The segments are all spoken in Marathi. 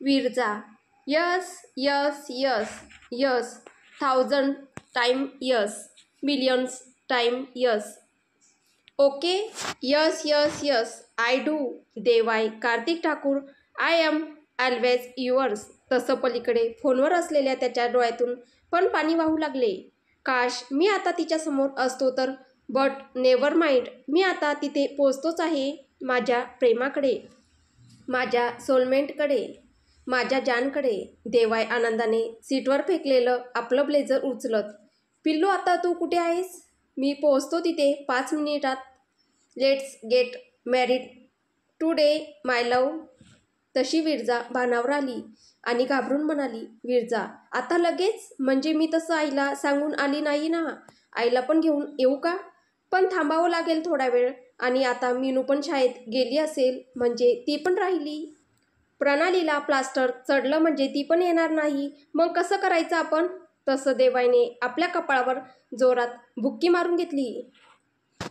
Viraja, yes yes yes yes, 1000 time yes, millions time yes. Okay, yes yes yes, I do. Devai Kartik Thakur, I am always yours. तसं पलीकडे फोनवर असलेल्या त्याच्या डोळ्यातून पण पाणी वाहू लागले. काश मी आता तिच्यासमोर असतो तर. बट नेव्हर माइंड, मी आता तिथे पोचतोच आहे. माझ्या प्रेमाकडे, माझ्या सोलमेंटकडे, माझ्या जानकडे. देवाय आनंदाने सीटवर फेकलेलं आपलं ब्लेझर उचलत, पिल्लू आता तू कुठे आहेस? मी पोहोचतो तिथे 5 मिनिटात. Let's get married today my love. तशी विरजा भानावर आली आणि घाबरून म्हणाली, विरजा आता लगेच? म्हणजे मी तसं आईला सांगून आली नाही ना. आईला पण घेऊन येऊ का? पण थांबावं लागेल थोडा वेळ. आणि आता मीनू पण शाळेत गेली असेल, म्हणजे ती पण राहिली. प्रणालीला प्लास्टर चढलं म्हणजे ती पण येणार नाही. मग कसं करायचं आपण? तसं देवायने आपल्या कपाळावर जोरात बुक्की मारून घेतली.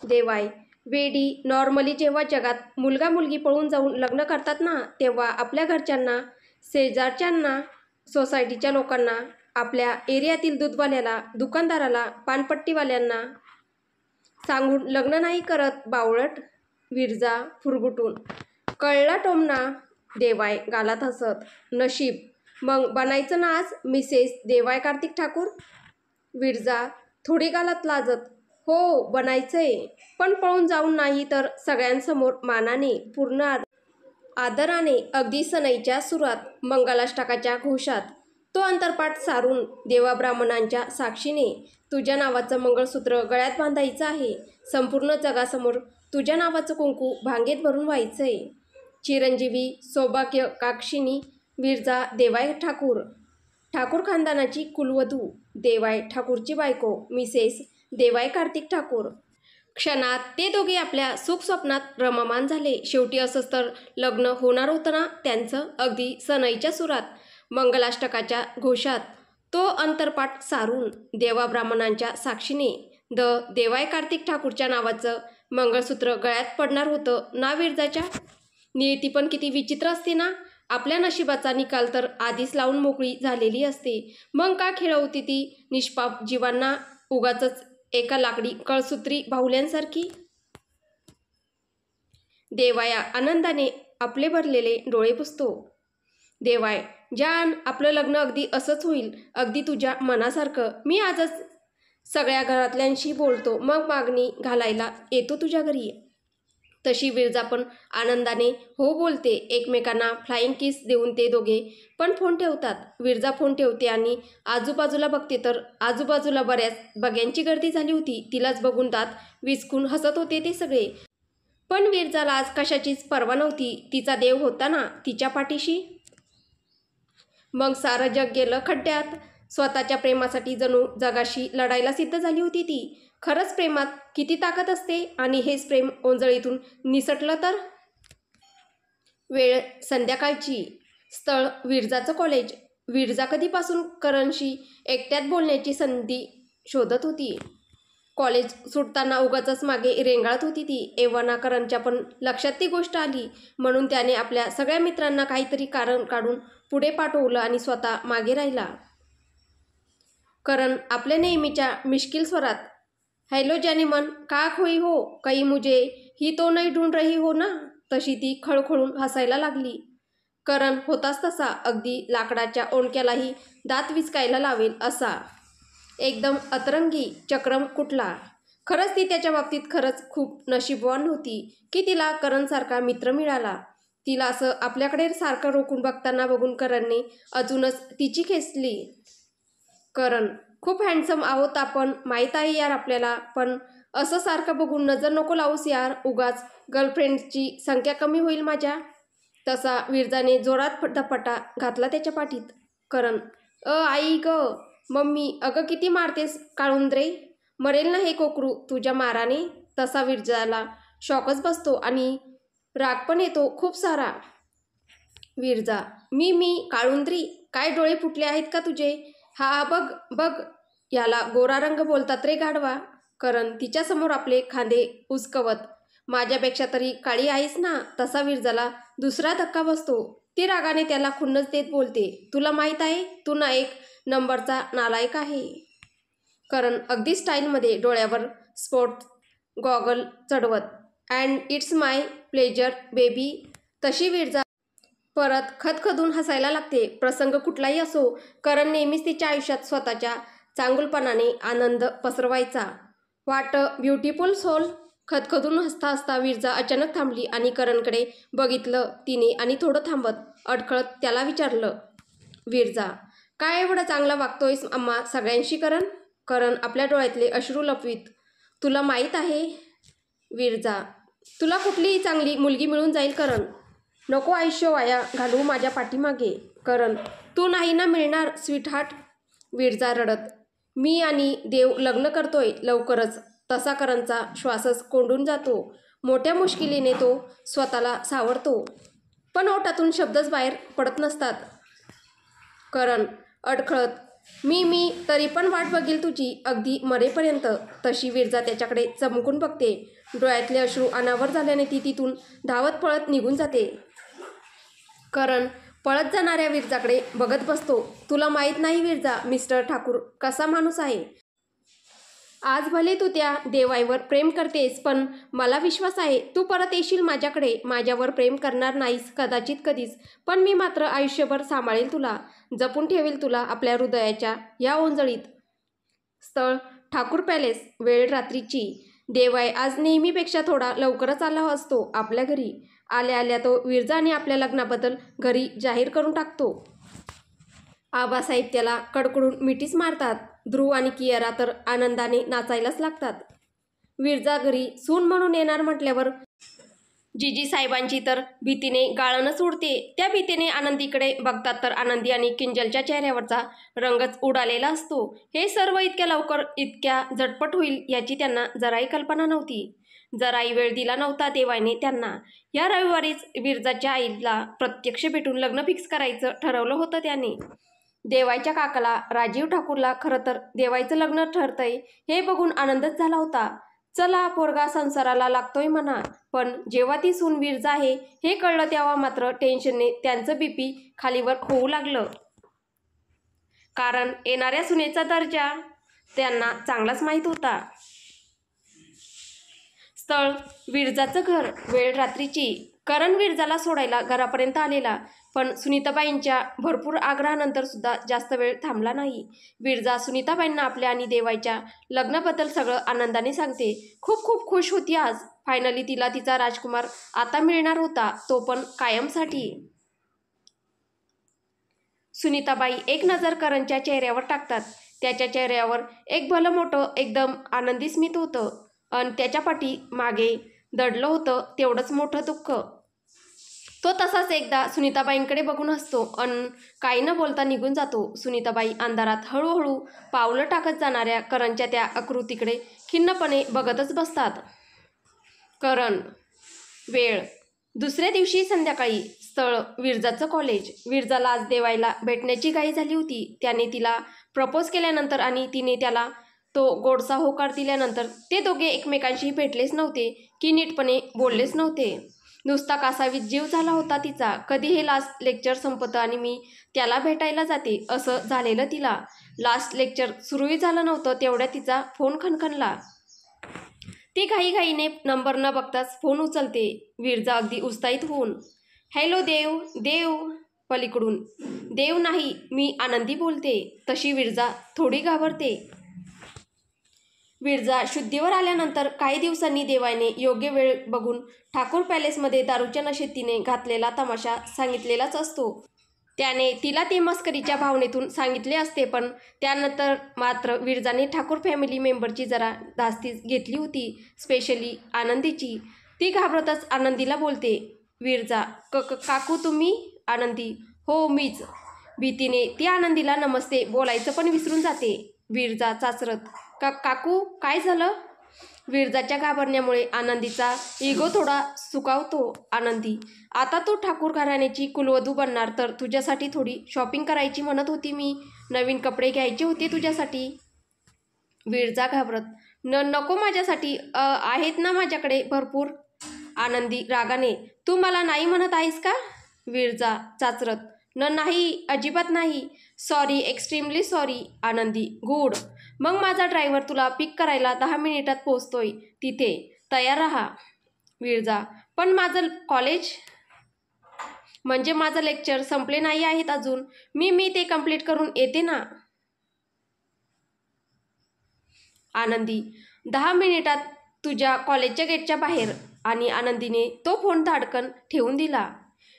देवाय, वेडी, नॉर्मली जेव्हा जगात मुलगा मुलगी पळून जाऊन लग्न करतात ना, तेव्हा आपल्या घरच्यांना, शेजारच्यांना, सोसायटीच्या लोकांना, आपल्या एरियातील दूधवाल्याला, दुकानदाराला, पानपट्टीवाल्यांना सांगून लग्न नाही करत बावळट. विरजा फुरगुटून, कळला टोमणा. देवाय गालात हसत, नशीब. मग बनायचं ना आज मिसेस देवाय कार्तिक ठाकूर? विरजा थोडी गालात लाजत, हो बनायचंय. पण पळून जाऊन नाही तर सगळ्यांसमोर मानाने, पूर्ण आदराने, अगदी सनईच्या सुरात, मंगलाष्टकाच्या घोषात. तो अंतरपाठ सारून देवाब्राह्मणांच्या साक्षीने तुझ्या नावाचं मंगळसूत्र गळ्यात बांधायचं आहे. संपूर्ण जगासमोर तुझ्या नावाचं कुंकू भांगेत भरून व्हायचंय. चिरंजीवी सौभाग्य काक्षिणी विरजा देवाय ठाकूर, ठाकूर खानदानाची कुलवधू, देवाय ठाकूरची बायको मिसेस देवाय कार्तिक ठाकूर. क्षणात ते दोघे आपल्या सुखस्वप्नात रममाण झाले. शेवटी असंच तर लग्न होणार होतं ना त्यांचं, अगदी सनईच्या सुरात, मंगलाष्टकाच्या घोषात. तो अंतरपाठ सारून देवाब्राह्मणांच्या साक्षीने द देवाय कार्तिक ठाकूरच्या नावाचं मंगळसूत्र गळ्यात पडणार होतं ना विरजाच्या. नियती पण किती विचित्र असते ना. आपल्या नशिबाचा निकाल तर आधीच लावून मोकळी झालेली असते. मग का खेळवती ती निष्पाप जीवांना उगाचच एका लाकडी कळसूत्री बाहुल्यांसारखी. देवाया आनंदाने आपले भरलेले डोळे पुसतो. देवाय, जान, आपलं लग्न अगदी असंच होईल, अगदी तुझ्या मनासारखं. मी आजच सगळ्या घरातल्यांशी बोलतो, मग मागणी घालायला येतो तुझ्या घरी. तशी विरजा पण आनंदाने हो बोलते. एकमेकांना फ्लाइंग किस देऊन ते दोघे पण फोन ठेवतात. विरजा फोन ठेवते आणि आजूबाजूला बघते तर आजूबाजूला बऱ्याच बग्यांची गर्दी झाली होती. तिलाच बघून दात विचकून हसत होते ते सगळे. पण विरजाला आज कशाचीच पर्वा नव्हती. तिचा देव होता ना तिच्या पाठीशी. मग सारं जग गेलं खड्ड्यात. स्वतःच्या प्रेमासाठी जणू जगाशी लढायला सिद्ध झाली होती ती. खरंच प्रेमात किती ताकद असते. आणि हेच प्रेम ओंजळीतून निसटलं तर. वेळ संध्याकाळची. स्थळ विरजाचं कॉलेज. विरजा कधीपासून करणशी एकट्यात बोलण्याची संधी शोधत होती. कॉलेज सुटताना उगाचच मागे रेंगाळत होती ती. एव्हाना करणच्या पण लक्षात ती गोष्ट आली. म्हणून त्याने आपल्या सगळ्या मित्रांना काहीतरी कारण काढून पुढे पाठवलं आणि स्वतः मागे राहिला. करण आपल्या नेहमीच्या मिश्किल स्वरात, हॅलो जॅनीमन, का खोई हो, कहीं मुझे ही तो नहीं ढूंढ रही हो ना. तशी ती खळखळून हसायला लागली. करण होताच तसा, अगदी लाकडाच्या ओंडक्यालाही दात विचकायला लावेल असा. एकदम अतरंगी, चक्रम कुठला. खरंच ती त्याच्या बाबतीत खरंच खूप नशीबवान होती की तिला करणसारखा मित्र मिळाला. तिला असं आपल्याकडे सारखं रोखून बघताना बघून करणने अजूनच तिची खेचली. करण, खूप हँडसम आहोत आपण, माहीत आहे यार आपल्याला, पण असं सारखं बघून नजर नको लावूस यार, उगाच गर्लफ्रेंडची संख्या कमी होईल माझ्या. तसा विरजाने जोरात धपाटा घातला त्याच्या पाठीत. करण, आई ग, मम्मी, अगं किती मारतेस काळुंद्रे, मरेल ना हे कोकरू तुझ्या माराने. तसा विरजाला शॉकच बसतो आणि राग पण येतो खूप सारा. विरजा, मी काळुंद्री, काय डोळे फुटले आहेत का तुझे? हा बघ बघ, याला गोरा रंग बोलतात रे गाढवा. करण तिच्यासमोर आपले खांदे उचकवत, माझ्यापेक्षा तरी काळी आहेस ना. तसा विरजाला दुसरा धक्का बसतो. ती रागाने त्याला खुन्नस देत बोलते, तुला माहीत आहे तू ना एक नंबरचा नालायक आहे. करण अगदी स्टाईलमध्ये डोळ्यावर स्पोर्ट गॉगल चढवत, and it's my pleasure baby. तशी विरजा परत खदखदून हसायला लागते. प्रसंग कुठलाही असो, करण नेहमीच तिच्या आयुष्यात स्वतःच्या चांगुलपणाने आनंद पसरवायचा. What a beautiful soul. खदखदून हसता हसता विरजा अचानक थांबली आणि करणकडे बघितलं तिने आणि थोडं थांबत अडखळत त्याला विचारलं, विरजा काय एवढं चांगलं वागतोयस आम्हा सगळ्यांशी करण? करण आपल्या डोळ्यातले अश्रू लपवीत, तुला माहीत आहे विरजा, तुला कुठलीही चांगली मुलगी मिळून जाईल करण. नको आयुष्य वाया घालवू माझ्या पाठीमागे. करण तू नाही ना मिळणार स्वीटहार्ट. विरजा रडत, मी आणि देव लग्न करतोय लवकरच. तसा करणचा श्वासच कोंडून जातो. मोठ्या मुश्किलीने तो स्वतःला सावरतो, पण ओठातून शब्दच बाहेर पडत नसतात. करण अडखळत, मी तरी पण वाट बघेल तुझी अगदी मरेपर्यंत. तशी विरजा त्याच्याकडे चमकून बघते. डोळ्यातले अश्रू अनावर झाल्याने ती तिथून धावत पळत निघून जाते. करण पळत जाणाऱ्या विरजाकडे बघत बसतो. तुला माहीत नाही विरजा, मिस्टर ठाकूर कसा माणूस आहे. आज भले तू त्या देवाईवर प्रेम करतेस, पण मला विश्वास आहे तू परत येशील माझ्याकडे. माझ्यावर प्रेम करणार नाहीस कदाचित कधीच, पण मी मात्र आयुष्यभर सांभाळेल तुला, जपून ठेवेल तुला आपल्या हृदयाच्या या ओंजळीत. स्थळ ठाकूर पॅलेस. वेळ रात्रीची. देवाई आज नेहमीपेक्षा थोडा लवकरच आला असतो आपल्या घरी. आल्या आल्या तो विरजा आणि आपल्या लग्नाबद्दल घरी जाहीर करून टाकतो. आबासाहेब त्याला कडकडून मिठीच मारतात. ध्रुव आणि कियारा तर आनंदाने नाचायलाच लागतात. विरजा घरी सून म्हणून येणार म्हटल्यावर जीजी साहेबांची तर भीतीने गाळणच उडते. त्या भीतीने आनंदीकडे बघतात तर आनंदी आणि किंजलच्या चेहऱ्यावरचा रंगच उडालेला असतो. हे सर्व इतक्या लवकर इतक्या झटपट होईल याची त्यांना जराही कल्पना नव्हती. जराही वेळ दिला नव्हता देवाने त्यांना. या रविवारीच विरजाच्या आईला प्रत्यक्ष भेटून लग्न फिक्स करायचं ठरवलं होतं त्याने. देवाईच्या काकाला राजीव ठाकूरला खरं तर देवाईचं लग्न ठरतंय हे बघून आनंदच झाला होता. चला पोरगा संसाराला लागतोय म्हणा. पण जेव्हा ती सून विरजा आहे हे कळलं तेव्हा मात्र टेन्शनने त्यांचं बीपी खालीवर होऊ लागलं. कारण येणाऱ्या सुनेचा दर्जा त्यांना चांगलाच माहीत होता. स्थळ विरजाचं घर. वेळ रात्रीची. करण विरजाला सोडायला घरापर्यंत आलेला, पण सुनीताबाईंच्या भरपूर आग्रहानंतर सुद्धा जास्त वेळ थांबला नाही. विरजा सुनीताबाईंना आपल्या आणि देवाईच्या लग्नाबद्दल सगळं आनंदाने सांगते. खूप खूप खुश होती आज. फायनली तिला तिचा राजकुमार आता मिळणार होता, तो पण कायमसाठी. सुनीताबाई एक नजर करणच्या चेहऱ्यावर टाकतात. त्याच्या चेहऱ्यावर एक भलं मोठं एकदम आनंदी स्मित होतं, अन त्याच्या पाठी मागे दडलं होतं तेवढंच मोठं दुःख. तो तसाच एकदा सुनीताबाईंकडे बघून हसतो अन काही न बोलता निघून जातो. सुनीताबाई अंधारात हळूहळू पावलं टाकत जाणाऱ्या करणच्या त्या आकृतीकडे खिन्नपणे बघतच बसतात. करण. वेळ दुसऱ्या दिवशी संध्याकाळी. स्थळ विरजाचं कॉलेज. विरजाला आज देवाईला भेटण्याची घाई झाली होती. त्याने तिला प्रपोज केल्यानंतर आणि तिने त्याला तो गोडसा होकार दिल्यानंतर ते दोघे एकमेकांशी भेटलेच नव्हते की नीटपणे बोललेच नव्हते. नुसता कासावीस जीव झाला होता तिचा. कधी हे लास्ट लेक्चर संपतं आणि मी त्याला भेटायला जाते असं झालेलं तिला. लास्ट लेक्चर सुरूही झालं नव्हतं तेवढ्यात तिचा फोन खणखणला. ती घाईघाईने नंबर न बघताच फोन उचलते. विरजा अगदी उत्साहित होऊन, हॅलो देव. देव पलीकडून, देव नाही मी आनंदी बोलते. तशी विरजा थोडी घाबरते. विरजा शुद्धीवर आल्यानंतर काही दिवसांनी देवाने योग्य वेळ बघून ठाकूर पॅलेसमध्ये दारूच्या नशेत तिने घातलेला तमाशा सांगितलेलाच असतो. त्याने तिला ते मस्करीच्या भावनेतून सांगितले असते, पण त्यानंतर मात्र विरजाने ठाकूर फॅमिली मेंबरची जरा धास्तीच घेतली होती, स्पेशली आनंदीची. ती घाबरतच आनंदीला बोलते, विरजा काकू तुम्ही? आनंदी, हो मीच. भीतीने ती आनंदीला नमस्ते बोलायचं पण विसरून जाते. विरजा चाचरत, काकू काय झालं? विरजाच्या घाबरण्यामुळे आनंदीचा इगो थोडा सुकावतो. आनंदी, आता तू ठाकूर घराण्याची कुलवधू बनणार तर तुझ्यासाठी थोडी शॉपिंग करायची म्हणत होती मी. नवीन कपडे घ्यायचे होते तुझ्यासाठी. विरजा घाबरत, नको माझ्यासाठी आहेत ना माझ्याकडे भरपूर. आनंदी रागाने, तू मला नाही म्हणत आहेस का? विरजा चाचरत. नाही, अजिबात नाही. Sorry, extremely sorry. आनंदी. गुड. मग माझा ड्रायव्हर तुला पिक करायला 10 मिनिटात पोहोचतोय तिथे. तयार राहा. विरजा. पण माझं कॉलेज? म्हणजे माझं लेक्चर संपले नाही आहेत अजून. मी ते कंप्लीट करून येते ना. आनंदी. 10 मिनिटात तुझ्या कॉलेजच्या गेटच्या बाहेर. आणि आनंदीने तो फोन धाडकन ठेवून दिला.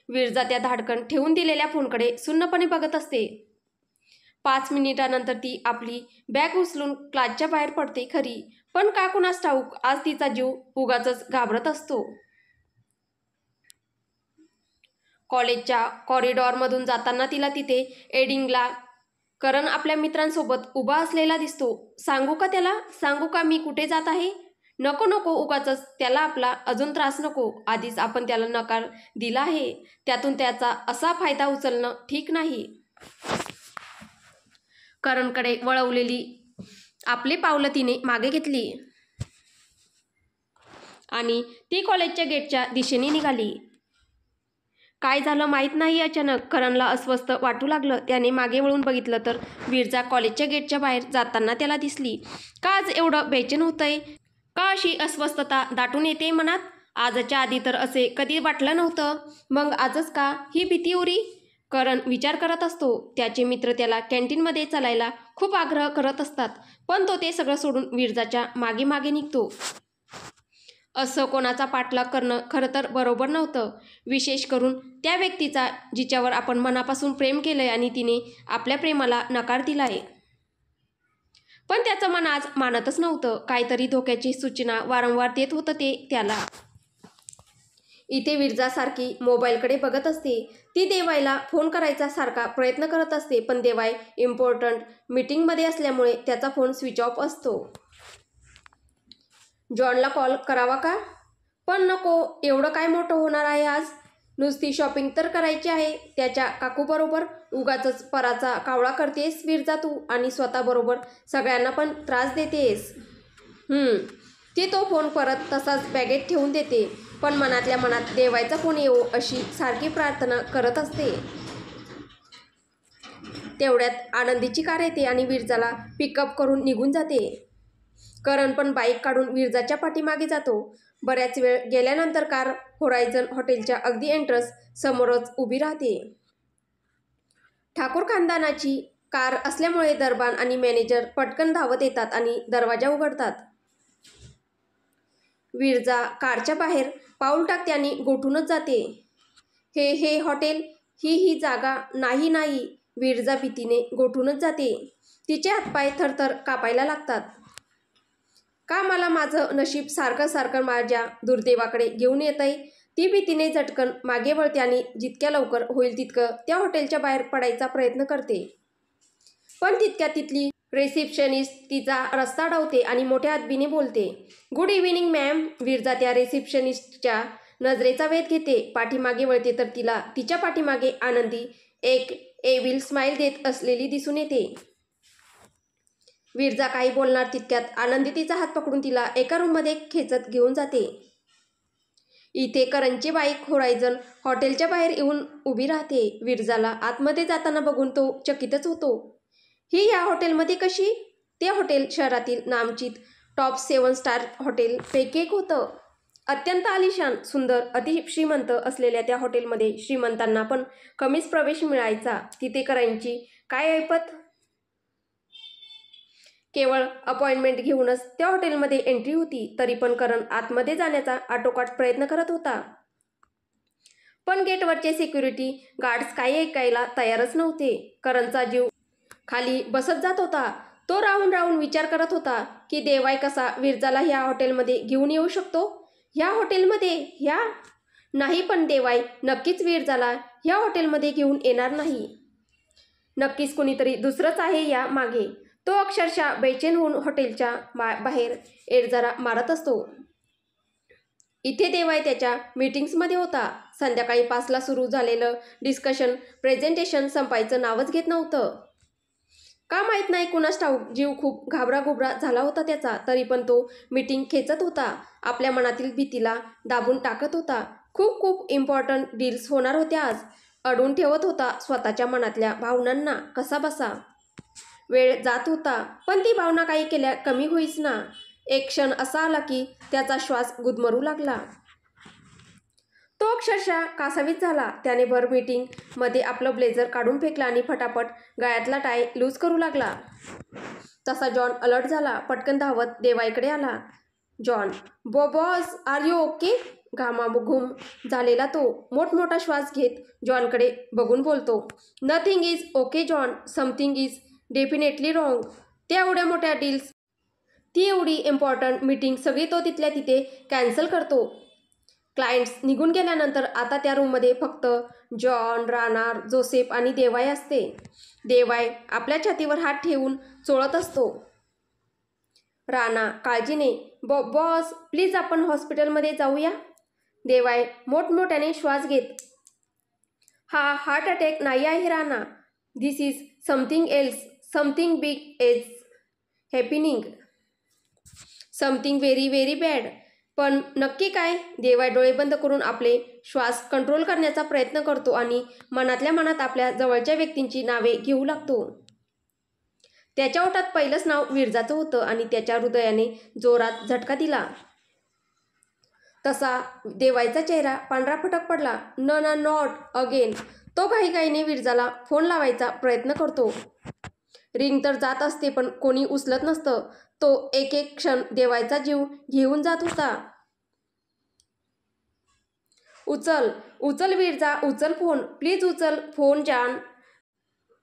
विरजा त्या धाडकन ठेवून दिलेल्या फोनकडे सुन्नपणे बघत असते. 5 मिनिटानंतर ती आपली बॅग उचलून क्लासच्या बाहेर पडते खरी, पण का कुणास ठाऊक आज तिचा जीव उगाचच घाबरत असतो. कॉलेजच्या कॉरिडॉरमधून जाताना तिला तिथे एडिंगला करण आपल्या मित्रांसोबत उभा असलेला दिसतो. सांगू का त्याला? सांगू का मी कुठे जात आहे? नको नको, उगाचच त्याला आपला अजून त्रास नको. आधीच आपण त्याला नकार दिला आहे, त्यातून त्याचा असा फायदा उचलणं ठीक नाही. करणकडे वळवलेली आपली पावलं तिने मागे घेतली आणि ती कॉलेजच्या गेटच्या दिशेने निघाली. काय झालं माहीत नाही. अचानक करणला अस्वस्थ वाटू लागलं. त्याने मागे वळून बघितलं तर विरजा कॉलेजच्या गेटच्या बाहेर जाताना त्याला दिसली. का आज एवढं बेचैन होतंय? का अशी अस्वस्थता दाटून येते मनात? आजच्या आधी तर असे कधी वाटलं नव्हतं. मग आजच का ही भीती उरी? करण विचार करत असतो. त्याचे मित्र त्याला कॅन्टीनमध्ये चालायला खूप आग्रह करत असतात, पण तो ते सगळं सोडून विरजाच्या मागे मागे निघतो. असं कोणाचा पाठलाग करणं खरं तर बरोबर नव्हतं, विशेष करून त्या व्यक्तीचा जिच्यावर आपण मनापासून प्रेम केलंय आणि तिने आपल्या प्रेमाला नकार दिलाय. पण त्याचं मन आज मानतच नव्हतं. काहीतरी धोक्याची सूचना वारंवार देत होतं ते त्याला. इथे विरजा सारखी मोबाईलकडे बघत असते. ती देवायला फोन करायचा सारखा प्रयत्न करत असते, पण देवाय इम्पॉर्टंट मीटिंगमध्ये असल्यामुळे त्याचा फोन स्विच ऑफ असतो. जॉनला कॉल करावा का? पण नको, एवढं काय मोठं होणार आहे आज? नुसती शॉपिंग तर करायची आहे त्याच्या काकूबरोबर. उगाचच पराचा कावळा करतेस विरजा तू, आणि स्वतःबरोबर सगळ्यांना पण त्रास देतेस. ती तो फोन परत तसाच बॅगेत ठेवून देते, पण मनातल्या मनात देवायचा फोन येवो अशी सारखी प्रार्थना करत असते. तेवढ्यात आनंदीची कार येते आणि विरजाला पिकअप करून निघून जाते. करण पण बाईक काढून विरजाच्या पाठीमागे जातो. बऱ्याच वेळ गेल्यानंतर कार होरायझन हॉटेलच्या अगदी एंट्रन्स समोरच उभी राहते. ठाकूर खानदानाची कार असल्यामुळे दरबान आणि मॅनेजर पटकन धावत येतात आणि दरवाजा उघडतात. विरजा कारच्या बाहेर पाऊल टाकते आणि गोठूनच जाते. हे हॉटेल? ही जागा नाही नाही. विरजा भीतीने गोठूनच जाते. तिचे हातपाय थरथर कापायला लागतात. का मला माझं नशीब सारखं सारखं माझ्या दुर्दैवाकडे घेऊन येतंय? ती भीतीने झटकन मागे वळते आणि जितक्या लवकर होईल तितकं त्या हॉटेलच्या बाहेर पडायचा प्रयत्न करते. पण तितक्यात तिथली रिसेप्शनिस्ट तिचा रस्ता अडवते आणि मोठ्या आदबीने बोलते. Good evening ma'am. विरजा त्या रिसेप्शनिस्टच्या नजरेचा वेध घेते. पाठीमागे वळते तर तिला तिच्या पाठीमागे आनंदी एक एविल स्माईल देत असलेली दिसून येते. विरजा काही बोलणार तितक्यात आनंदी तिचा हात पकडून तिला एका रूममध्ये खेचत घेऊन जाते. इथे करणची बाईक होरायझन हॉटेलच्या बाहेर येऊन उभी राहते. विरजाला आतमध्ये जाताना बघून तो चकितच होतो. ही ह्या हॉटेलमध्ये कशी? ते हॉटेल शहरातील नामचित टॉप 7 स्टार हॉटेल पैकी एक होतं. अत्यंत आलिशान, सुंदर, अतिश्रीमंत असलेल्या त्या हॉटेलमध्ये श्रीमंतांना पण कमीच प्रवेश मिळायचा. तिथे करणची काय ऐपत? केवळ अपॉइंटमेंट घेऊनच त्या हॉटेलमध्ये एंट्री होती. तरी पण करण आतमध्ये जाण्याचा आटोकाट प्रयत्न करत होता. पण गेटवरचे सिक्युरिटी गार्ड्स काही ऐकायला तयारच नव्हते. करणचा जीव खाली बसत जात होता. तो राहून राहून विचार करत होता की देवाय कसा विरजाला ह्या हॉटेलमध्ये घेऊन येऊ शकतो? ह्या हॉटेलमध्ये? ह्या नाही, पण देवाय नक्कीच विरजाला ह्या हॉटेलमध्ये घेऊन येणार नाही. नक्कीच कुणीतरी दुसरंच आहे या मागे. तो अक्षरशः बेचैन होऊन हॉटेलच्या बाहेर एरझारा मारत असतो. इथे देवाय त्याच्या मीटिंग्समध्ये होता. संध्याकाळी 5ला सुरू झालेलं डिस्कशन प्रेझेंटेशन संपायचं नावच घेत नव्हतं. का माहीत नाही, कुणास ठाऊक, जीव खूप घाबराघुबरा झाला होता त्याचा. तरी पण तो मीटिंग खेचत होता. आपल्या मनातील भीतीला दाबून टाकत होता. खूप खूप इम्पॉर्टंट डील्स होणार होत्या आज. अडवून ठेवत होता स्वतःच्या मनातल्या भावनांना कसाबसा. वेळ जात होता, पण ती भावना काही केल्या कमी होईच ना. एक क्षण असा आला की त्याचा श्वास गुदमरू लागला. तो अक्षरशः कासावीस झाला. त्याने भर मीटिंगमध्ये आपलं ब्लेझर काढून फेकला आणि फटाफट गळ्यातला टाय लूज करू लागला. तसा जॉन अलर्ट झाला. पटकन धावत देवाईकडे आला. John, boss, are you okay? घामाघूम झालेला तो मोठमोठा श्वास घेत जॉनकडे बघून बोलतो. Nothing is okay John, something is definitely wrong. त्या एवढ्या मोठ्या डील्स, ती एवढी इम्पॉर्टंट मीटिंग सगळी तो तिथल्या तिथे कॅन्सल करतो. क्लायंट्स निघून गेल्यानंतर आता त्या रूममध्ये फक्त जॉन, राणा, जोसेफ आणि देवाय असते. देवाय आपल्या छातीवर हात ठेवून चोळत असतो. राणा काळजीने, बॉस प्लीज आपण हॉस्पिटलमध्ये जाऊया. देवाय मोठमोठ्याने श्वास घेत, हा हार्ट अटॅक नाही आहे Rana. This is something else. Something big is happening. Something very very bad. पण नक्की काय? देवाय डोळे बंद करून आपले श्वास कंट्रोल करण्याचा प्रयत्न करतो आणि मनातल्या मनात आपल्या जवळच्या व्यक्तींची नावे घेऊ लागतो. त्याच्या ओठात पहिलंच नाव विरजाचं होतं आणि त्याच्या हृदयाने जोरात झटका दिला. तसा देवायचा चेहरा पांढरा फटक पडला. Not again. तो घाईघाईने विरजाला फोन लावायचा प्रयत्न करतो. रिंग तर जात असते पण कोणी उचलत नसतं. तो एक एक क्षण देवायचा जीव घेऊन जात होता. उचल विरजा, उचल फोन. प्लीज उचल phone John.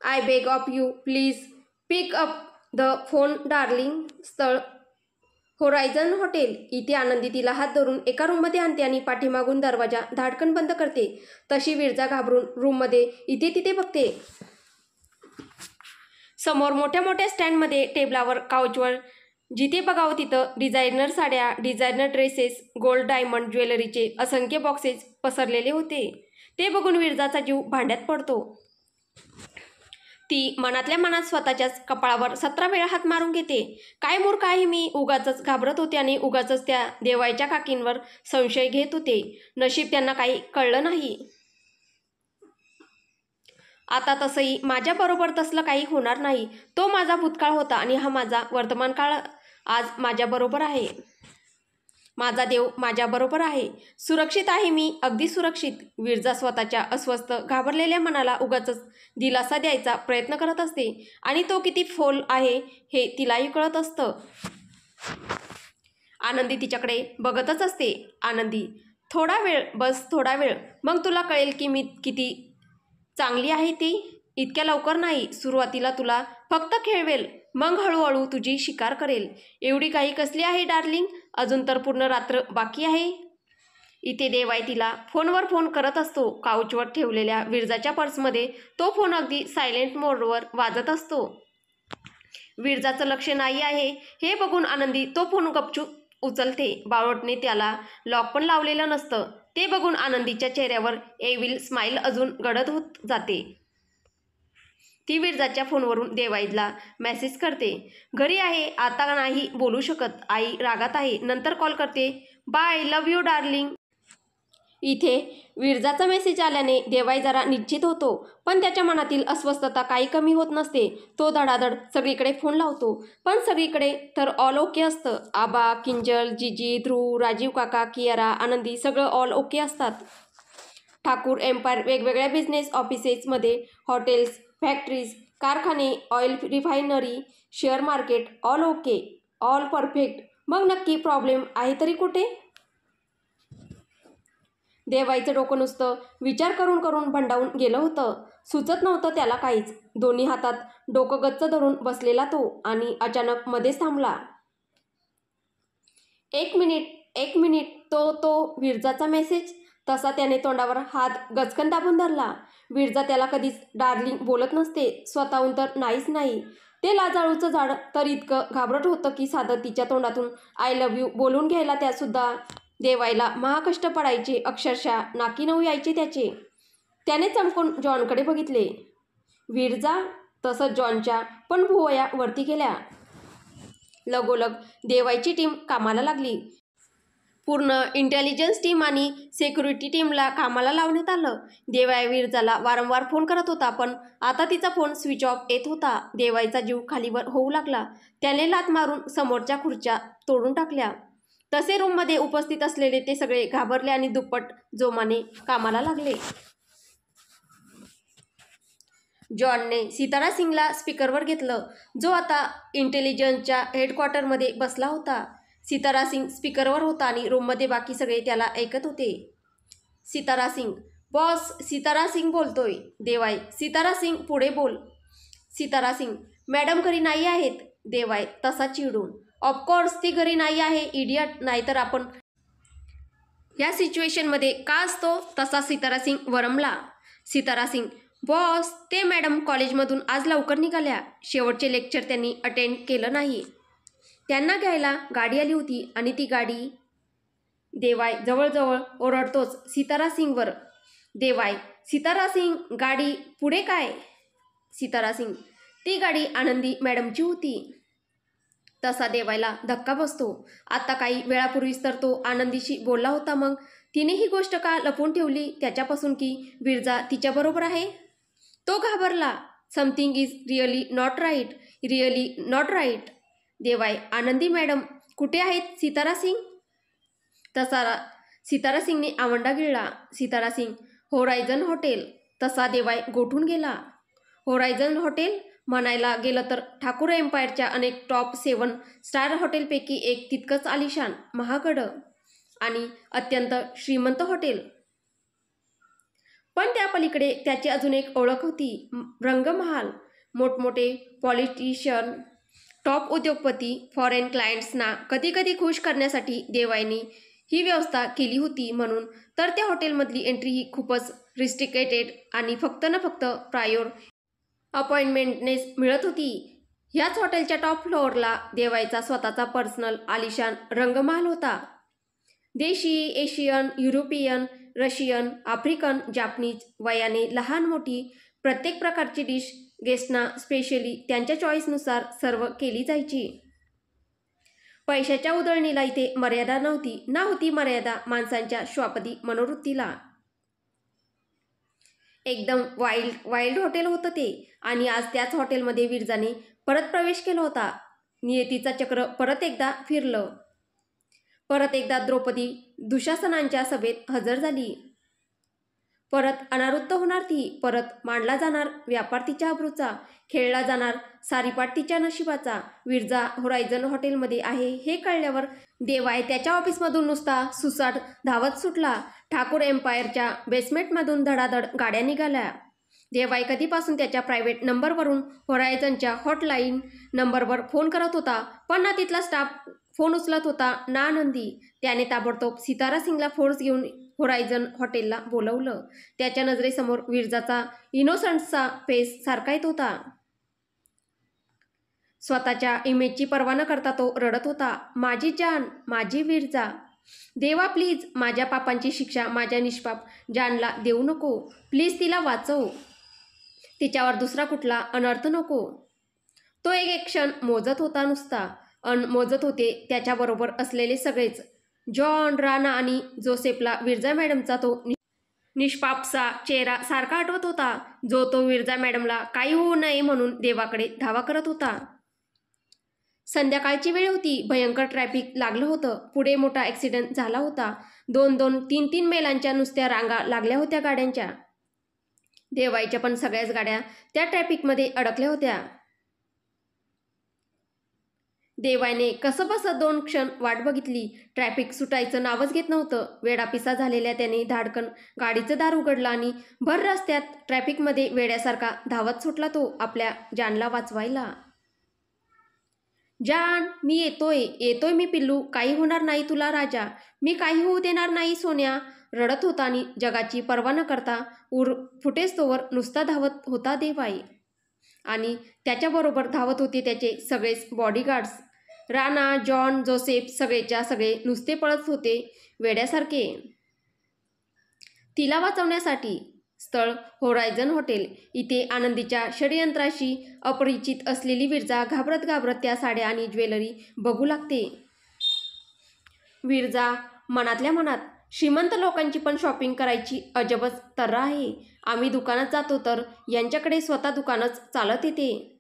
I beg of you, please pick up the phone darling. स्थळ होरायझन हॉटेल. इथे आनंदी तिला हात धरून एका रूममध्ये आणते आणि पाठीमागून दरवाजा धाडकन बंद करते. तशी विरजा घाबरून रूममध्ये इथे तिथे बघते. समोर मोठ्या मोठ्या स्टँडमध्ये, टेबलावर, काउचवर जिथे बघावं तिथं डिझायनर साड्या, डिझायनर ड्रेसेस, गोल्ड डायमंड ज्वेलरीचे असंख्य बॉक्सेस पसरलेले होते. ते बघून विरजाचा जीव भांड्यात पडतो. ती मनातल्या मनात स्वतःच्याच कपाळावर 17 वेळा हात मारून घेते. काय मूर्ख आहे मी. उगाचच घाबरत होते आणि उगाचच त्या देवायच्या काकींवर संशय घेत होते. नशीब त्यांना काही कळलं नाही. आता तसंही माझ्याबरोबर तसलं काही होणार नाही. तो माझा भूतकाळ होता आणि हा माझा वर्तमान काळ आज माझ्याबरोबर आहे. माझा देव माझ्याबरोबर आहे. सुरक्षित आहे मी, अगदी सुरक्षित. विरजा स्वतःच्या अस्वस्थ घाबरलेल्या मनाला उगाचच दिलासा द्यायचा प्रयत्न करत असते आणि तो किती फोल आहे हे तिलाही कळत असतं. आनंदी तिच्याकडे बघतच असते. आनंदी, थोडा वेळ, बस थोडा वेळ, मग तुला कळेल की मी किती चांगली आहे ती. इतक्या लवकर नाही. सुरुवातीला तुला फक्त खेळवेल, मग हळूहळू तुझी शिकार करेल. एवढी काही कसली आहे डार्लिंग? अजून तर पूर्ण रात्र बाकी आहे. इथे देवाय तिला फोनवर फोन करत असतो. काउचवर ठेवलेल्या विरजाच्या पर्समध्ये तो फोन अगदी सायलेंट मोडवर वाजत असतो. विरजाचं लक्ष नाही आहे हे बघून आनंदी तो फोन गपचूप उचलते. बावळटने त्याला लॉक पण लावलेलं नसतं. ते बघून आनंदीच्या चेहऱ्यावर एविल स्माईल अजून गडद होत जाते. ती विरजाच्या फोनवरून देवाईला मेसेज करते. घरी आहे, आता नाही बोलू शकत. आई रागात आहे, नंतर कॉल करते. Bye, love you darling. इथे विरजाचा मेसेज आल्याने देवाई जरा निश्चित होतो, पण त्याच्या मनातील अस्वस्थता काही कमी होत नसते. तो धडाधड सगळीकडे फोन लावतो, पण सगळीकडे तर ऑल ओके असतं. आबा, किंजल, जिजी, ध्रुव, राजीव काका, कियारा, आनंदी सगळं ऑल ओके असतात. ठाकूर एम्पायर वेगवेगळ्या बिझनेस ऑफिसेसमध्ये, हॉटेल्स, फॅक्टरीज, कारखाने, oil refinery, share market, all okay, all perfect. मग नक्की प्रॉब्लेम आहे तरी कुठे? देवाईचं डोकं नुसतं विचार करून करून भंडावून गेलं होतं. सुचत नव्हतं त्याला काहीच. दोन्ही हातात डोकं गच्च धरून बसलेला तो आणि अचानक मध्येच थांबला. एक मिनिट, तो विरजाचा मेसेज. तसा त्याने तोंडावर हात गचकन दाबून धरला. विरजा त्याला कधीच डार्लिंग बोलत नसते, स्वतःहून तर नाहीच नाही. ते लाजाळूचं झाड तर इतकं घाबरट होतं की साधं तिच्या तोंडातून आय लव्ह यू बोलून घ्यायला त्यासुद्धा देवायला महाकष्ट पडायचे. अक्षरशः नाकी नऊ यायचे त्याचे. त्याने चमकून जॉनकडे बघितले. विरजा? तसंच जॉनच्या पण भुवया वरती गेल्या. लगोलग देवायची टीम कामाला लागली. पूर्ण इंटेलिजन्स टीम आणि सिक्युरिटी टीमला कामाला लावण्यात आलं. देवाई विरजाला वारंवार फोन करत होता, पण आता तिचा फोन स्विच ऑफ येत होता. देवाईचा जीव खालीवर होऊ लागला. त्याने लाथ मारून समोरच्या खुर्च्या तोडून टाकल्या. तसे रूममध्ये उपस्थित असलेले ते सगळे घाबरले आणि दुप्पट जोमाने कामाला लागले. जॉनने सितारा सिंगला स्पीकरवर घेतलं, जो आता इंटेलिजन्सच्या हेडक्वार्टरमध्ये बसला होता. सितारा सिंग स्पीकरवर होता आणि रूममध्ये बाकी सगळे त्याला ऐकत होते. सितारा सिंग, बॉस सितारा सिंग बोलतोय. देवाई, सितारा सिंग पुढे बोल. सितारा सिंग, मॅडम घरी नाही आहेत. देवाई तसा चिडून, ऑफकोर्स ती घरी नाही आहे इडियट, नाहीतर आपण या सिच्युएशनमध्ये का असतो. तसा सितारा सिंग वरमला. सितारा सिंग, बॉस ते मॅडम कॉलेजमधून आज लवकर निघाल्या. शेवटचे लेक्चर त्यांनी अटेंड केलं नाही. त्यांना घ्यायला गाडी आली होती आणि ती गाडी. देवाई जवळजवळ ओरडतोच सितारा सिंगवर. देवाई, सितारा सिंग, गाडी पुढे काय. सितारा सिंग, ती गाडी आनंदी मॅडमची होती. तसा देवायला धक्का बसतो. आता काही वेळापूर्वीच तर तो आनंदीशी बोलला होता, मग तिने ही गोष्ट का लपवून ठेवली त्याच्यापासून की विरजा तिच्याबरोबर आहे. तो घाबरला. Something is really not right, really not right. देवाई, आनंदी मॅडम कुठे आहेत सितारा सिंग. तसा सितारा सिंगने आवंडा गिळला. सितारा सिंग, होरायझन हॉटेल. तसा देवाई गोठून गेला. होरायझन हॉटेल म्हणायला गेलं तर ठाकूर एम्पायरच्या अनेक टॉप 7 स्टार हॉटेलपैकी एक तितकंच आलिशान, महागड आणि अत्यंत श्रीमंत हॉटेल. पण त्या पलीकडे त्याची अजून एक ओळख होती, रंगमहाल. मोठमोठे पॉलिटिशियन, टॉप उद्योगपती, फॉरेन क्लायंट्सना कधीकधी खुश करण्यासाठी देवाईने ही व्यवस्था केली होती. म्हणून तर त्या हॉटेलमधली एंट्री ही खूपच रिस्ट्रिक्टेड आणि फक्त न फक्त प्रायोर अपॉइंटमेंटनेच मिळत होती. ह्याच हॉटेलच्या टॉप फ्लोअरला देवाईचा स्वतःचा पर्सनल आलिशान रंगमहाल होता. देशी, Asian, European, Russian, African, Japanese, वयाने लहान मोठी प्रत्येक प्रकारची डिश गेस्टना स्पेशली त्यांच्या चॉईसनुसार सर्व केली जायची. पैशाच्या उधळणीला इथे मर्यादा नव्हती, ना होती मर्यादा माणसांच्या श्वापदी मनोवृत्तीला. एकदम वाईल्ड हॉटेल होतं ते. आणि आज त्याच हॉटेलमध्ये विरजाने परत प्रवेश केला होता. नियतीचा चक्र परत एकदा फिरलं. परत एकदा द्रौपदी दुःशासनांच्या सभेत हजर झाली. परत अनावृत्त होणार ती. परत मांडला जाणार व्यापार तिच्या अब्रूचा, खेळला जाणार सारीपाट तिच्या नशिबाचा. विरजा होरायझन हॉटेलमध्ये आहे हे कळल्यावर देवाय त्याच्या ऑफिसमधून नुसता सुसाट धावत सुटला. ठाकूर एम्पायरच्या बेसमेंटमधून धडाधड गाड्या निघाल्या. देवाय कधीपासून त्याच्या प्रायव्हेट नंबरवरून होरायझनच्या हॉटलाईन नंबरवर फोन करत होता, पण ना तिथला स्टाफ फोन उचलत होता ना आनंदी. त्याने ताबडतोब सितारा सिंगला फोर्स घेऊन होरायझन हॉटेलला बोलवलं. त्याच्या नजरेसमोर विरजाचा इनोसंटचा फेस सारखा येत होता. स्वतःच्या इमेजची पर्वा न करता तो रडत होता, माझी जान, माझी विरजा. देवा प्लीज, माझ्या पापांची शिक्षा माझ्या निष्पाप जानला देऊ नको. प्लीज तिला वाचव. तिच्यावर दुसरा कुठला अनर्थ नको. तो एक क्षण मोजत होता नुसता. मोजत होते त्याच्याबरोबर असलेले सगळेच. जॉन, राणा आणि जोसेफला विरजा मॅडमचा तो निष्पापसा चेहरा सारखा आठवत होता, जो तो विरजा मॅडमला काही होऊ नये म्हणून देवाकडे धावा करत होता. संध्याकाळची वेळ होती. भयंकर ट्रॅफिक लागलं होतं. पुढे मोठा ॲक्सिडेंट झाला होता. 2-2, 3-3 मैलांच्या नुसत्या रांगा लागल्या होत्या गाड्यांच्या. देवाईच्या पण सगळ्याच गाड्या त्या ट्रॅफिकमध्ये अडकल्या होत्या. देवाईने कसंबसं 2 क्षण वाट बघितली. ट्रॅफिक सुटायचं नावच घेत नव्हतं. वेडापिसा झालेल्या त्याने धाडकन गाडीचं दार उघडलं आणि भर रस्त्यात ट्रॅफिकमध्ये वेड्यासारखा धावत सुटला तो आपल्या जानला वाचवायला. जान, मी येतोय मी पिल्लू, काही होणार नाही तुला राजा, मी काही होऊ देणार नाही सोन्या. रडत होता आणि जगाची पर्वा न करता फुटेस तोवर नुसता धावत होता देवाई. आणि त्याच्याबरोबर धावत होते त्याचे सगळेच बॉडीगार्ड्स. राणा, जॉन, जोसेफ सगळेच्या सगळे नुसते पळत होते वेड्यासारखे तिला वाचवण्यासाठी. स्थळ होरायझन हॉटेल. इथे आनंदीच्या षडयंत्राशी अपरिचित असलेली विरजा घाबरत घाबरत त्या साड्या आणि ज्वेलरी बघू लागते. विरजा मनातल्या मनात, श्रीमंत लोकांची पण शॉपिंग करायची अजबच तर्रा आहे. आम्ही दुकानात जातो तर यांच्याकडे स्वतः दुकानच चालत येते.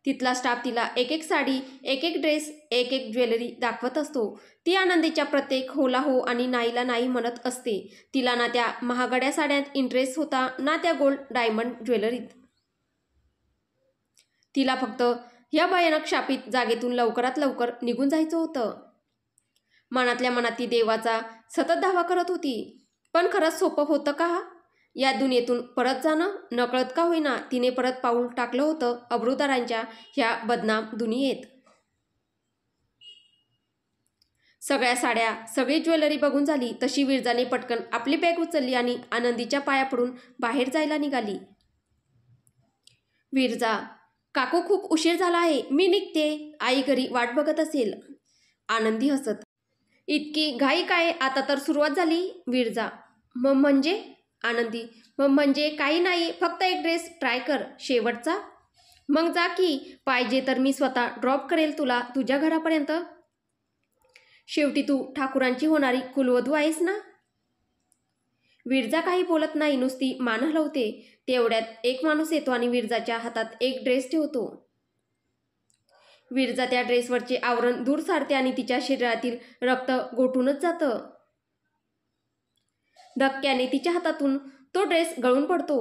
तिथला स्टाफ तिला एक एक साडी, एक एक ड्रेस, एक एक ज्वेलरी दाखवत असतो. ती आनंदीच्या प्रत्येक होला हो आणि नाहीला नाही म्हणत असते. तिला ना त्या महागड्या साड्यात इंटरेस्ट होता, ना त्या गोल्ड डायमंड ज्वेलरीत. तिला फक्त या भयानक शापित जागेतून लवकरात लवकर निघून जायचं होतं. मनातल्या मनात ती देवाचा सतत धावा करत होती. पण खरंच सोपं होतं का? या दुनियेतून परत जाणं? नकळत का होईना तिने परत पाऊल टाकलं होतं अब्रूदारांच्या ह्या बदनाम दुनियेत. सगळ्या साड्या, सगळी ज्वेलरी बघून झाली तशी विरजाने पटकन आपली बॅग उचलली आणि आनंदीच्या पाया पडून बाहेर जायला निघाली. विरजा, काकू खूप उशीर झाला आहे, मी निघते. आई घरी वाट बघत असेल. आनंदी हसत, इतकी घाई काय? आता तर सुरुवात झाली. विरजा, म्हणजे? आनंदी, म्हणजे काही नाही, फक्त एक ड्रेस ट्राय कर, शेवटचा. मग जा की, पाहिजे तर मी स्वतः ड्रॉप करेल तुला तुझ्या घरापर्यंत. शेवटी तू ठाकूरांची होणारी कुलवधू आहेस ना. विरजा काही बोलत नाही, नुसती मान हलवते. तेवढ्यात एक माणूस येतो आणि विरजाच्या हातात एक ड्रेस ठेवतो. विरजा त्या ड्रेसवरचे आवरण दूर सारते आणि तिच्या शरीरातील रक्त गोठूनच जातं. धक्क्याने तिच्या हातातून तो ड्रेस गळून पडतो.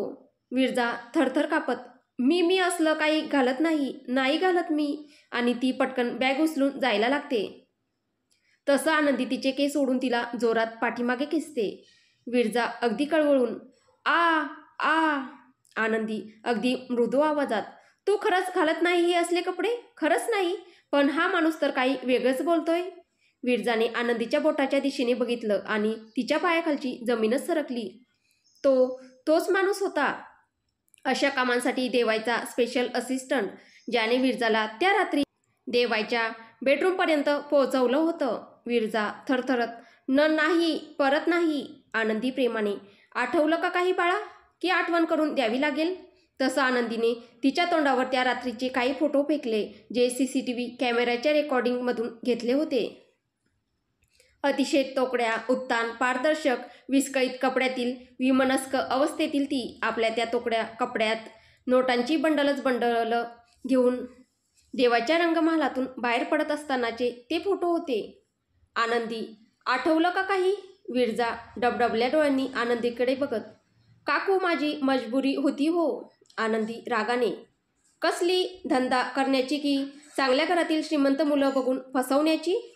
विरजा थरथर कापत, मी असलं काही घालत नाही घालत मी. आणि ती पटकन बॅग उचलून जायला लागते. तसं आनंदी तिचे केस ओढून तिला जोरात पाठीमागे खेचते. विरजा अगदी कळवळून, आ आ. आनंदी अगदी मृदू आवाजात, तू खरंच घालत नाही हे असले कपडे? खरंच नाही? पण हा माणूस तर काही वेगळंच बोलतोय. विरजाने आनंदीच्या बोटाच्या दिशेने बघितलं आणि तिच्या पायाखालची जमीनच सरकली. तोच माणूस होता, अशा कामांसाठी देवायचा स्पेशल असिस्टंट, ज्याने विरजाला त्या रात्री देवायच्या बेडरूमपर्यंत पोहोचवलं होतं. विरजा थरथरत, नाही, परत नाही. आनंदी प्रेमाने, आठवलं का काही बाळा, की आठवण करून द्यावी लागेल? तसं आनंदीने तिच्या तोंडावर त्या रात्रीचे काही फोटो फेकले, जे CCTV कॅमेऱ्याच्या रेकॉर्डिंगमधून घेतले होते. अतिशय तोकड्या, उत्तान, पारदर्शक, विस्कळीत कपड्यातील विमनस्क अवस्थेतील ती आपल्या त्या तोकड्या कपड्यात नोटांची बंडल घेऊन देवाच्या रंगमहालातून बाहेर पडत असतानाचे ते फोटो होते. आनंदी, आठवलं का काही? विरजा डबडबल्या डोळ्यांनी आनंदीकडे बघत, काकू माझी मजबुरी होती हो. आनंदी रागाने, कसली? धंदा करण्याची की चांगल्या घरातील श्रीमंत मुलं बघून फसवण्याची?